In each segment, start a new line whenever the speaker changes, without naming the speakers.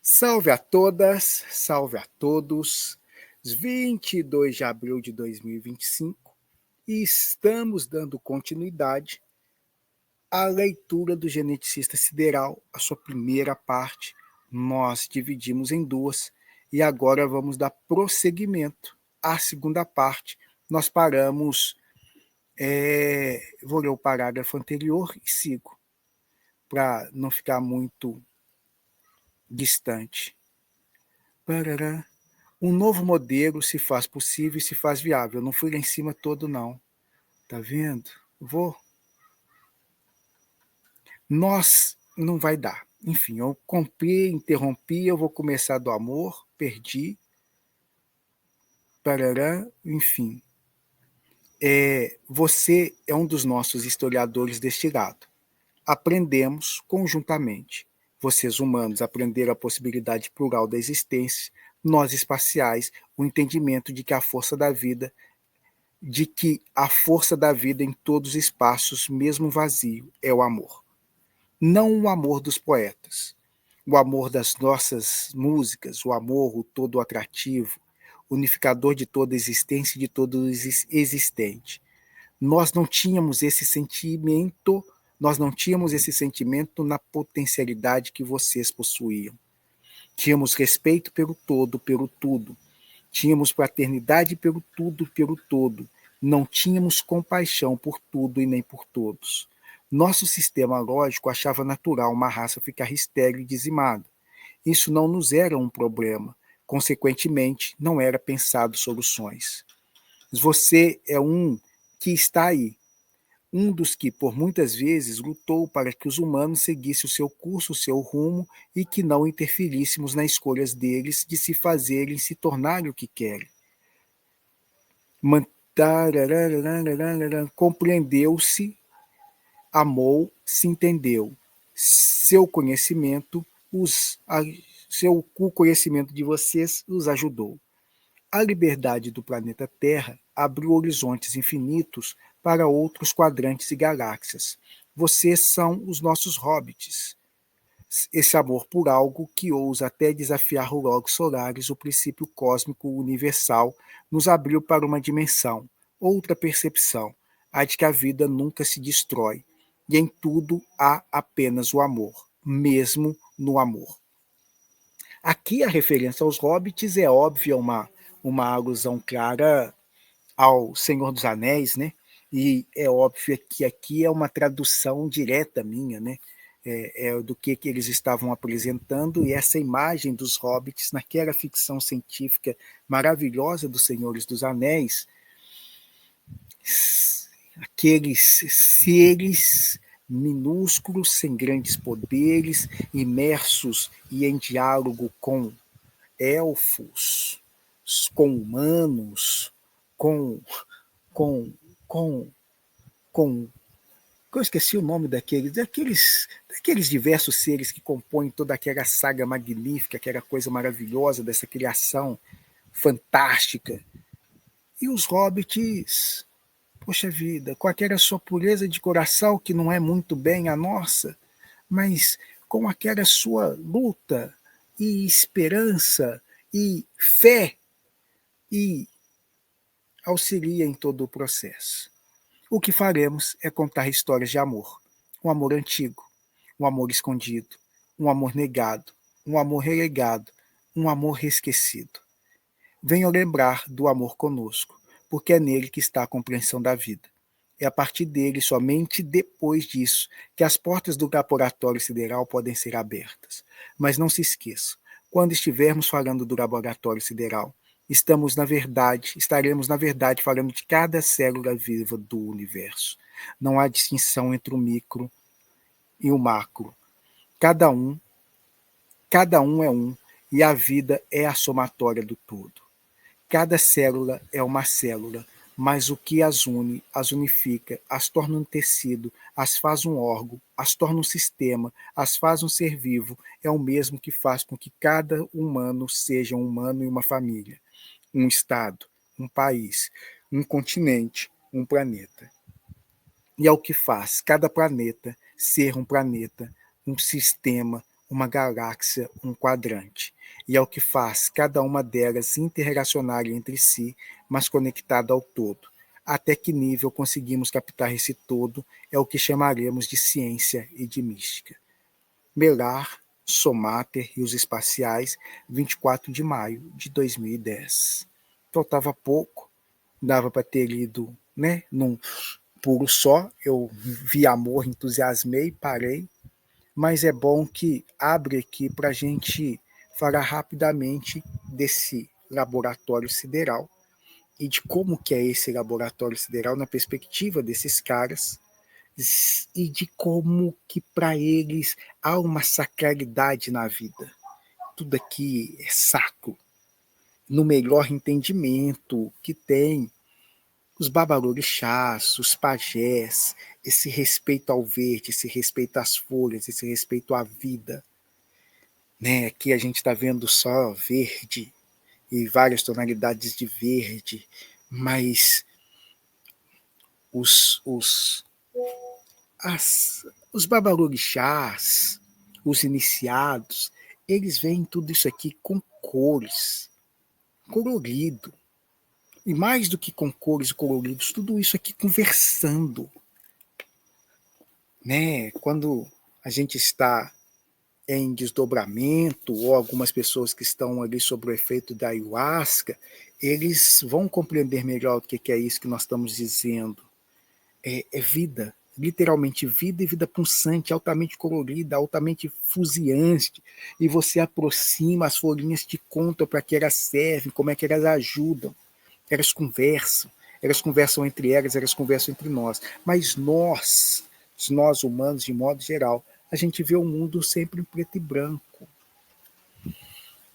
Salve a todas, salve a todos. 22 de abril de 2025 e estamos dando continuidade à leitura do Geneticista Sideral, a sua primeira parte. Nós dividimos em duas e agora vamos dar prosseguimento à segunda parte. Nós paramos, vou ler o parágrafo anterior e sigo, para não ficar muito distante. Parará. Um novo modelo se faz possível e se faz viável. Eu não fui lá em cima todo, não. Tá vendo? Vou. Nós não vai dar. Enfim, eu comprei, interrompi, eu vou começar do amor, perdi. Parará, enfim. Você é um dos nossos historiadores deste lado. Aprendemos conjuntamente. Vocês humanos aprenderam a possibilidade plural da existência, nós espaciais, o entendimento de que a força da vida em todos os espaços, mesmo vazio, é o amor. Não o amor dos poetas, o amor das nossas músicas, o amor, o todo atrativo, unificador de toda existência e de todo existente. Nós não tínhamos esse sentimento na potencialidade que vocês possuíam. Tínhamos respeito pelo todo, pelo tudo. Tínhamos fraternidade pelo tudo, pelo todo. Não tínhamos compaixão por tudo e nem por todos. Nosso sistema lógico achava natural uma raça ficar estéril e dizimada. Isso não nos era um problema. Consequentemente, não era pensado soluções. Você é um que está aí, um dos que, por muitas vezes, lutou para que os humanos seguissem o seu curso, o seu rumo, e que não interferíssemos nas escolhas deles de se fazerem, se tornarem o que querem. Compreendeu-se, amou, se entendeu. O conhecimento de vocês os ajudou. A liberdade do planeta Terra abriu horizontes infinitos para outros quadrantes e galáxias. Vocês são os nossos hobbits. Esse amor por algo que ousa até desafiar o Logos Solaris, o princípio cósmico universal, nos abriu para uma dimensão, outra percepção, a de que a vida nunca se destrói, e em tudo há apenas o amor, mesmo no amor. Aqui a referência aos hobbits é óbvia, uma alusão clara ao Senhor dos Anéis, né? E é óbvio que aqui é uma tradução direta minha, né? Do que eles estavam apresentando, e essa imagem dos hobbits naquela ficção científica maravilhosa dos Senhores dos Anéis, aqueles seres minúsculos, sem grandes poderes, imersos e em diálogo com elfos, com humanos, com eu esqueci o nome daqueles diversos seres que compõem toda aquela saga magnífica, aquela coisa maravilhosa dessa criação fantástica. E os hobbits, poxa vida, com aquela sua pureza de coração, que não é muito bem a nossa, mas com aquela sua luta e esperança e fé, e auxilia em todo o processo. O que faremos é contar histórias de amor. Um amor antigo, um amor escondido, um amor negado, um amor relegado, um amor esquecido. Venham lembrar do amor conosco, porque é nele que está a compreensão da vida. É a partir dele, somente depois disso, que as portas do laboratório sideral podem ser abertas. Mas não se esqueçam, quando estivermos falando do laboratório sideral, estaremos na verdade falando de cada célula viva do universo. Não há distinção entre o micro e o macro. Cada um é um, e a vida é a somatória do todo. Cada célula é uma célula, mas o que as une, as unifica, as torna um tecido, as faz um órgão, as torna um sistema, as faz um ser vivo, é o mesmo que faz com que cada humano seja um humano e uma família, um estado, um país, um continente, um planeta. E é o que faz cada planeta ser um planeta, um sistema, uma galáxia, um quadrante. E é o que faz cada uma delas interrelacionar entre si, mas conectada ao todo. Até que nível conseguimos captar esse todo é o que chamaremos de ciência e de mística. Melar, Somater e os Espaciais, 24 de maio de 2010. Faltava pouco, dava para ter lido, né, num puro só, eu vi amor, entusiasmei, parei, mas é bom que abre aqui para a gente falar rapidamente desse laboratório sideral e de como que é esse laboratório sideral na perspectiva desses caras e de como que para eles há uma sacralidade na vida. Tudo aqui é sacro, no melhor entendimento que tem os babalorixás, os pajés, esse respeito ao verde, esse respeito às folhas, esse respeito à vida. Né? Aqui a gente está vendo só verde e várias tonalidades de verde, mas os os babalorixás, os iniciados, eles veem tudo isso aqui com cores, colorido. E mais do que com cores coloridos, tudo isso aqui conversando. Né? Quando a gente está em desdobramento, ou algumas pessoas que estão ali sob o efeito da ayahuasca, eles vão compreender melhor o que é isso que nós estamos dizendo. É vida, literalmente vida e vida pulsante, altamente colorida, altamente fuziante, e você aproxima, as folhinhas te contam para que elas servem, como é que elas ajudam, elas conversam entre elas conversam entre nós, mas nós humanos, de modo geral, a gente vê o mundo sempre em preto e branco,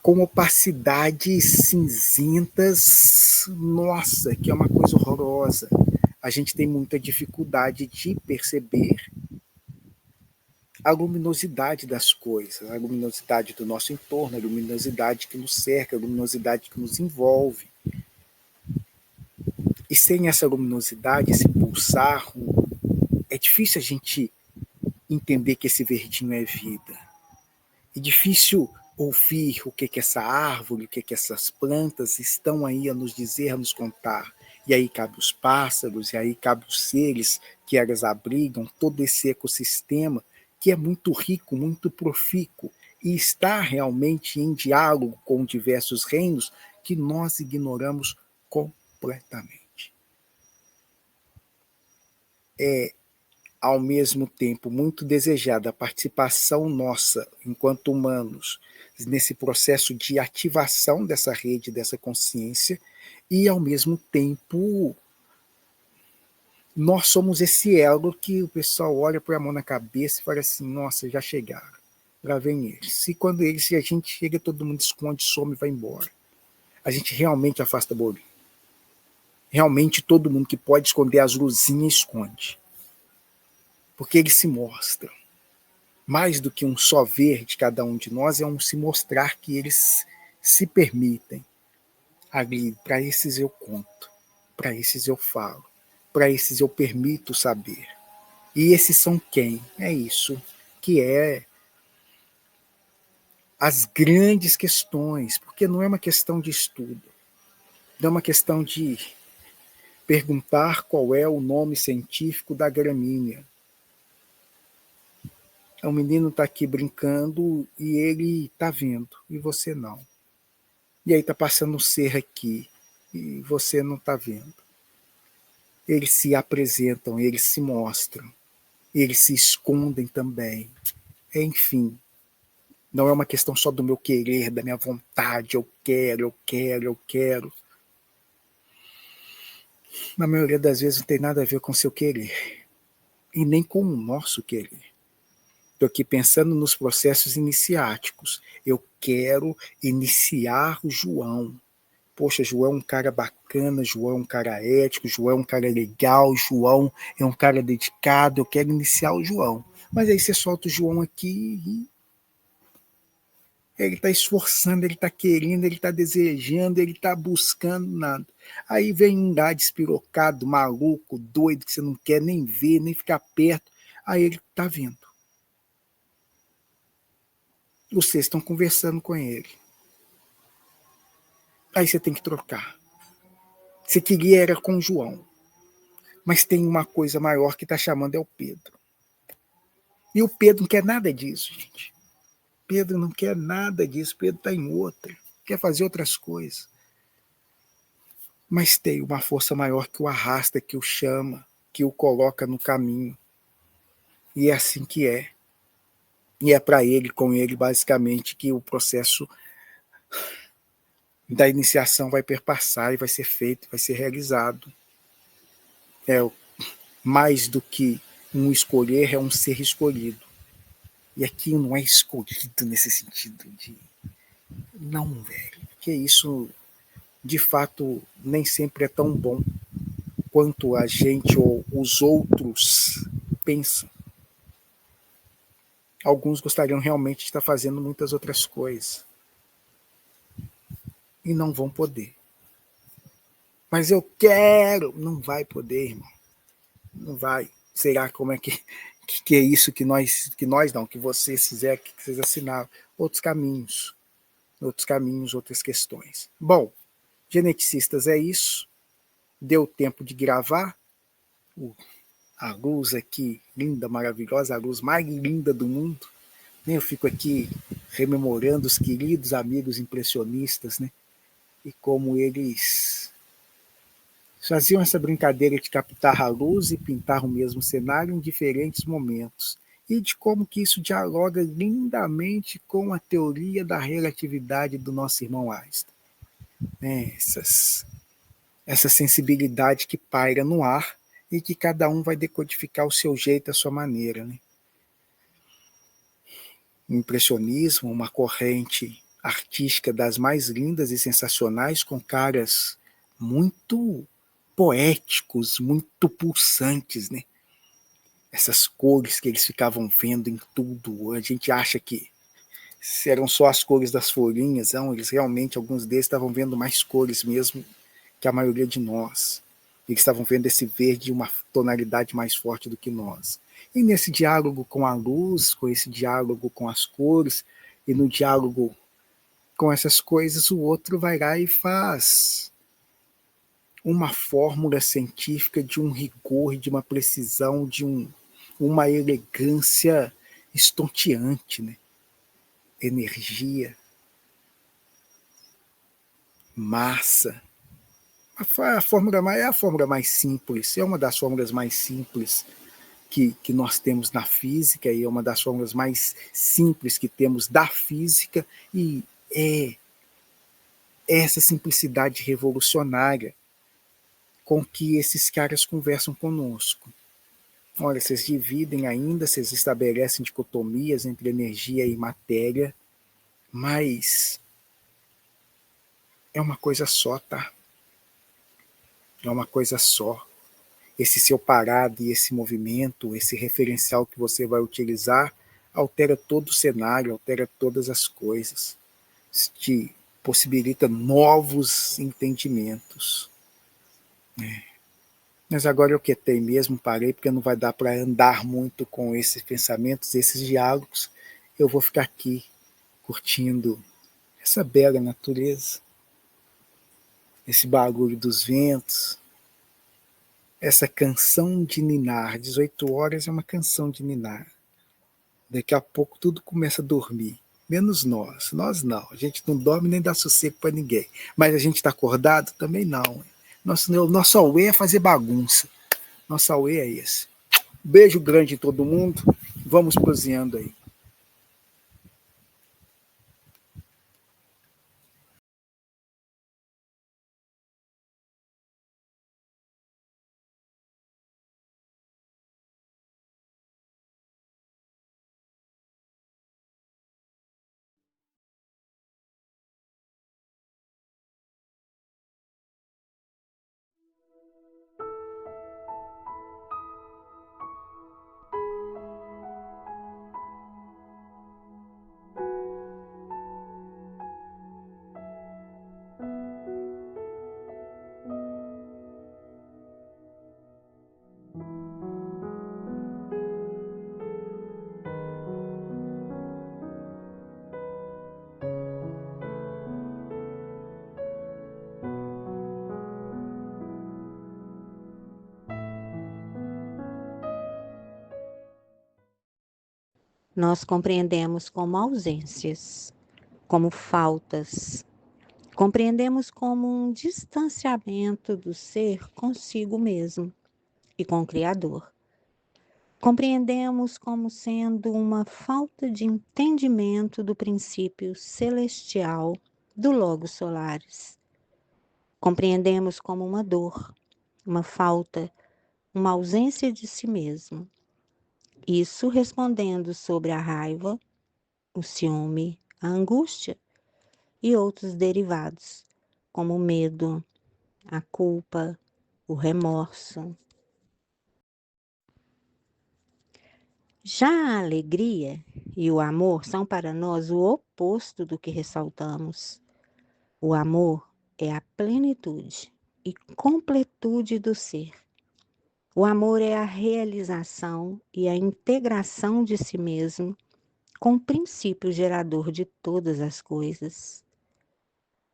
com opacidades cinzentas, nossa, que é uma coisa horrorosa. A gente tem muita dificuldade de perceber a luminosidade das coisas, a luminosidade do nosso entorno, a luminosidade que nos cerca, a luminosidade que nos envolve. E sem essa luminosidade, esse pulsar, é difícil a gente entender que esse verdinho é vida. É difícil ouvir o que essa árvore, o que essas plantas estão aí a nos dizer, a nos contar. E aí cabe os pássaros, e aí cabe os seres que elas abrigam, todo esse ecossistema que é muito rico, muito profícuo, e está realmente em diálogo com diversos reinos que nós ignoramos completamente. É, ao mesmo tempo, muito desejada a participação nossa, enquanto humanos, nesse processo de ativação dessa rede, dessa consciência, e, ao mesmo tempo, nós somos esse elo que o pessoal olha para a mão na cabeça e fala assim, nossa, já chegaram, lá vem eles. E quando eles, a gente chega, todo mundo esconde, some e vai embora. A gente realmente afasta a bolinha. Realmente todo mundo que pode esconder as luzinhas esconde. Porque eles se mostram. Mais do que um só ver de cada um de nós, é um se mostrar que eles se permitem. Ali, para esses eu conto, para esses eu falo, para esses eu permito saber. E esses são quem? É isso que é as grandes questões, porque não é uma questão de estudo, não é uma questão de perguntar qual é o nome científico da gramínea. O menino está aqui brincando e ele está vendo, e você não. E aí está passando um ser aqui, e você não está vendo. Eles se apresentam, eles se mostram, eles se escondem também. Enfim, não é uma questão só do meu querer, da minha vontade, eu quero, eu quero, eu quero. Na maioria das vezes não tem nada a ver com o seu querer, e nem com o nosso querer. Estou aqui pensando nos processos iniciáticos. Eu quero iniciar o João. Poxa, João é um cara bacana, João é um cara ético, João é um cara legal, João é um cara dedicado, eu quero iniciar o João. Mas aí você solta o João aqui e ele está esforçando, ele está querendo, ele está desejando, ele está buscando nada. Aí vem um gado despirocado, maluco, doido, que você não quer nem ver, nem ficar perto. Aí ele está vendo. Vocês estão conversando com ele. Aí você tem que trocar. Você queria era com o João. Mas tem uma coisa maior que está chamando, é o Pedro. E o Pedro não quer nada disso, gente. Pedro não quer nada disso. Pedro está em outra. Quer fazer outras coisas. Mas tem uma força maior que o arrasta, que o chama, que o coloca no caminho. E é assim que é. E é para ele, com ele, basicamente, que o processo da iniciação vai perpassar e vai ser feito, vai ser realizado. É mais do que um escolher, é um ser escolhido. E aqui não é escolhido nesse sentido de não, velho, porque isso de fato nem sempre é tão bom quanto a gente ou os outros pensam. Alguns gostariam realmente de estar fazendo muitas outras coisas e não vão poder. Mas eu quero, não vai poder, irmão. Não vai. Será como é que é isso que nós não, que vocês fizeram, que vocês assinaram? Outros caminhos, outras questões. Bom, geneticistas é isso. Deu tempo de gravar. A luz aqui, linda, maravilhosa, a luz mais linda do mundo. Eu fico aqui rememorando os queridos amigos impressionistas, né? E como eles faziam essa brincadeira de captar a luz e pintar o mesmo cenário em diferentes momentos. E de como que isso dialoga lindamente com a teoria da relatividade do nosso irmão Einstein. Essa sensibilidade que paira no ar e que cada um vai decodificar o seu jeito, a sua maneira. Né? O impressionismo, uma corrente artística das mais lindas e sensacionais, com caras muito poéticos, muito pulsantes, né? Essas cores que eles ficavam vendo em tudo, a gente acha que eram só as cores das folhinhas, não, eles realmente, alguns deles estavam vendo mais cores mesmo que a maioria de nós. Eles estavam vendo esse verde uma tonalidade mais forte do que nós. E nesse diálogo com a luz, com esse diálogo com as cores, e no diálogo com essas coisas, o outro vai lá e faz uma fórmula científica de um rigor, de uma precisão, uma elegância estonteante, né? Energia, massa. A fórmula é a fórmula mais simples, é uma das fórmulas mais simples que nós temos na física e é uma das fórmulas mais simples que temos da física e é essa simplicidade revolucionária com que esses caras conversam conosco. Olha, vocês dividem ainda, vocês estabelecem dicotomias entre energia e matéria, mas é uma coisa só, tá? É uma coisa só. Esse seu parado e esse movimento, esse referencial que você vai utilizar, altera todo o cenário, altera todas as coisas, te possibilita novos entendimentos. Mas agora eu quietei mesmo, parei, porque não vai dar para andar muito com esses pensamentos, esses diálogos. Eu vou ficar aqui curtindo essa bela natureza, esse barulho dos ventos, essa canção de ninar. 18 horas é uma canção de ninar. Daqui a pouco tudo começa a dormir. Menos nós. Nós não. A gente não dorme nem dá sossego para ninguém. Mas a gente está acordado? Também não. Nosso auê é fazer bagunça. Nosso auê é esse. Beijo grande em todo mundo. Vamos cozinhando aí.
nós compreendemos como ausências, como faltas. Compreendemos como um distanciamento do ser consigo mesmo e com o Criador. Compreendemos como sendo uma falta de entendimento do princípio celestial do Logos Solares. Compreendemos como uma dor, uma falta, uma ausência de si mesmo. Isso respondendo sobre a raiva, o ciúme, a angústia e outros derivados, como o medo, a culpa, o remorso. Já a alegria e o amor são para nós o oposto do que ressaltamos. O amor é a plenitude e completude do ser. O amor é a realização e a integração de si mesmo com o princípio gerador de todas as coisas.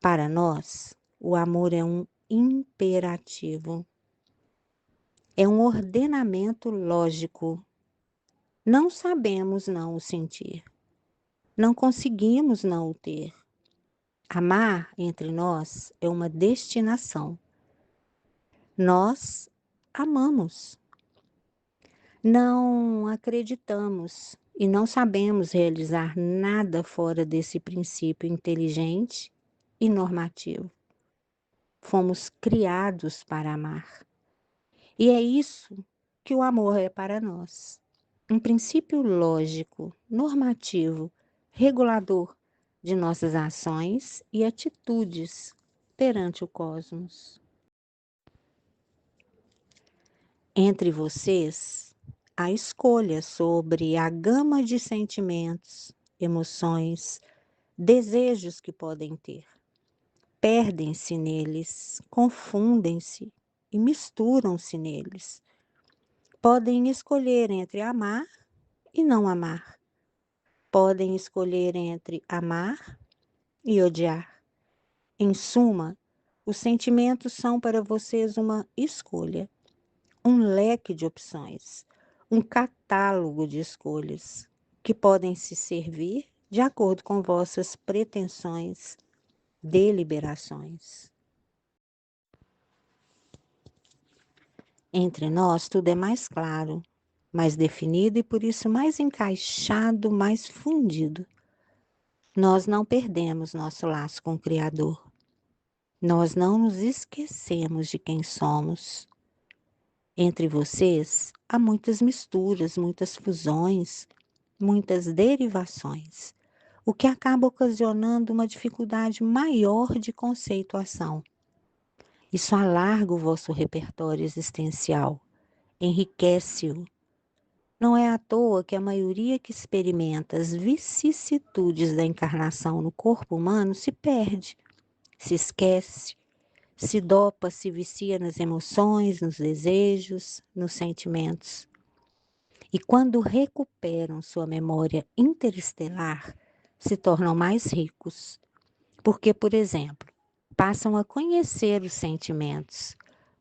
Para nós, o amor é um imperativo. É um ordenamento lógico. Não sabemos não o sentir. Não conseguimos não o ter. Amar entre nós é uma destinação. Nós amamos. Não acreditamos e não sabemos realizar nada fora desse princípio inteligente e normativo. Fomos criados para amar. E é isso que o amor é para nós. Um princípio lógico, normativo, regulador de nossas ações e atitudes perante o cosmos. Entre vocês, há escolha sobre a gama de sentimentos, emoções, desejos que podem ter. Perdem-se neles, confundem-se e misturam-se neles. Podem escolher entre amar e não amar. Podem escolher entre amar e odiar. Em suma, os sentimentos são para vocês uma escolha, um leque de opções, um catálogo de escolhas que podem se servir de acordo com vossas pretensões, deliberações. Entre nós tudo é mais claro, mais definido e por isso mais encaixado, mais fundido. Nós não perdemos nosso laço com o Criador. Nós não nos esquecemos de quem somos. Entre vocês há muitas misturas, muitas fusões, muitas derivações, o que acaba ocasionando uma dificuldade maior de conceituação. Isso alarga o vosso repertório existencial, enriquece-o. Não é à toa que a maioria que experimenta as vicissitudes da encarnação no corpo humano se perde, se esquece, se dopa, se vicia nas emoções, nos desejos, nos sentimentos. E quando recuperam sua memória interestelar, se tornam mais ricos. Porque, por exemplo, passam a conhecer os sentimentos,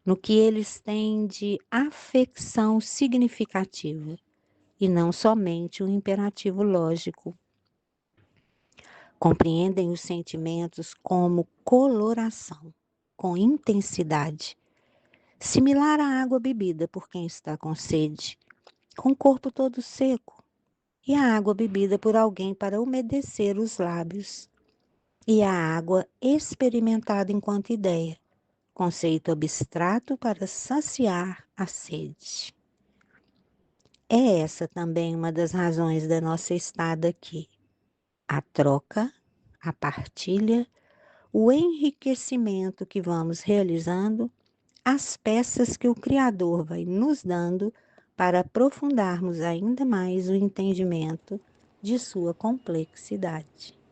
no que eles têm de afecção significativa, e não somente um imperativo lógico. Compreendem os sentimentos como coloração, com intensidade, similar à água bebida por quem está com sede, com o corpo todo seco, e a água bebida por alguém para umedecer os lábios, e a água experimentada enquanto ideia, conceito abstrato para saciar a sede. É essa também uma das razões da nossa estada aqui. A troca, a partilha, o enriquecimento que vamos realizando, as peças que o Criador vai nos dando para aprofundarmos ainda mais o entendimento de sua complexidade.